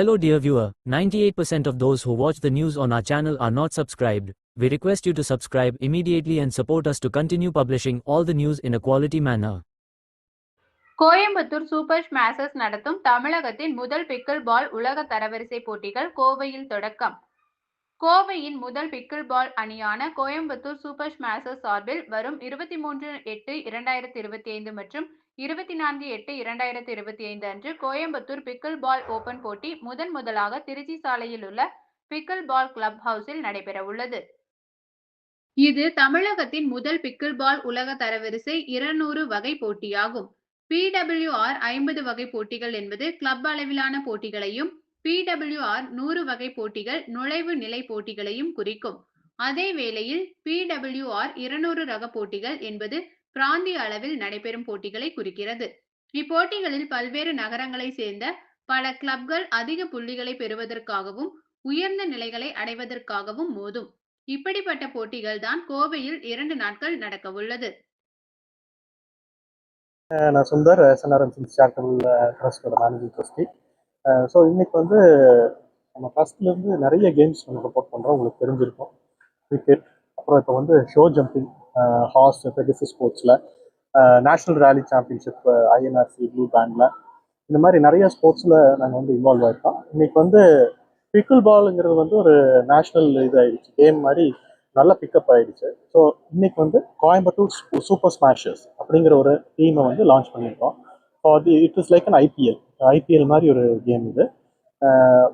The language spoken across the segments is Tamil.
Hello dear viewer, 98% of those who watch the news on our channel are not subscribed. We request you to subscribe immediately and support us to continue publishing all the news in a quality manner. Coimbatore super Smashers நடத்தும் தமிழகத்தின் முதல் பிக்கிள் பால் உலக தரவரிசை போட்டிகள் கோவையில் தொடக்கம். கோவையின் முதல் பிக்கிள் பால் அணியான கோயம்புத்தூர் சூப்பர் ஸ்மாஷர்ஸ் சார்பில் வரும் 23/8/2025 மற்றும் 24/8/2025 அன்று கோயம்புத்தூர் பிக்கிள் பால் ஓபன் போட்டி முதலாக திருச்சி சாலையில் உள்ள பிக்கிள் பால் கிளப் ஹவுஸில் நடைபெற உள்ளது. இது தமிழகத்தின் முதல் பிக்கிள் பால் உலக தரவரிசை 200 வகை போட்டியாகும். PWR 50 வகை போட்டிகள் என்பது கிளப் அளவிலான போட்டிகளையும், PWR 100 வகை போட்டிகள் நுழைவு நிலை போட்டிகளையும் குறிக்கும். அதே வேளையில் PWR 200 ரக போட்டிகள் என்பது பிராந்திய அளவில் நடைபெறும் போட்டிகளை குறிக்கிறது. இப்போட்டிகளில் பல்வேறு நகரங்களை சேர்ந்த பல கிளப்கள் அதிக புள்ளிகளை பெறுவதற்காகவும் உயர்ந்த நிலைகளை அடைவதற்காகவும் மோதும். இப்படிப்பட்ட போட்டிகள் தான் கோவையில் 2 நாட்கள் நடக்க உள்ளது. நான் சுந்தர், SNRM சேரிட்டபிள் ட்ரஸ்டோட மேனேஜிங் ட்ரஸ்டி. ஸோ இன்னைக்கு வந்து நம்ம ட்ரஸ்ட்லேருந்து நிறைய கேம்ஸ் நம்ம சப்போர்ட் பண்ணுறோம். உங்களுக்கு தெரிஞ்சிருக்கும், கிரிக்கெட், அப்புறம் இப்போ வந்து ஷோ ஜம்பிங், ஹார்ஸ் பெகசிஸ் ஸ்போர்ட்ஸில், national rally championship INRC blue பேண்டில், இந்த மாதிரி நிறைய ஸ்போர்ட்ஸில் நாங்கள் வந்து இன்வால்வ் ஆகிருக்கோம். இன்னைக்கு வந்து பிக்கிள் பாலுங்கிறது வந்து ஒரு நேஷ்னல் இதாகிடுச்சு, கேம் மாதிரி நல்லா பிக்கப் ஆகிடுச்சு. ஸோ இன்னைக்கு வந்து கோயம்புத்தூர் சூப்பர் ஸ்மாஷர்ஸ் அப்படிங்கிற ஒரு டீமை வந்து லான்ச் பண்ணியிருக்கோம். ஸோ அது it is like an IPL மாதிரி ஒரு கேம் இது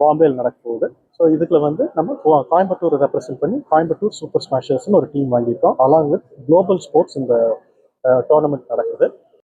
பாம்பேயில் நடக்க போகுது. ஸோ இதுக்குள்ள வந்து நம்ம கோயம்புத்தூரை ரெப்ரசென்ட் பண்ணி கோயம்புத்தூர் சூப்பர் ஸ்மாஷர்ஸ்னு ஒரு டீம் வாங்கியிருக்கோம். அலாங் வித் குளோபல் ஸ்போர்ட்ஸ் இந்த டோர்னமெண்ட் நடக்குது.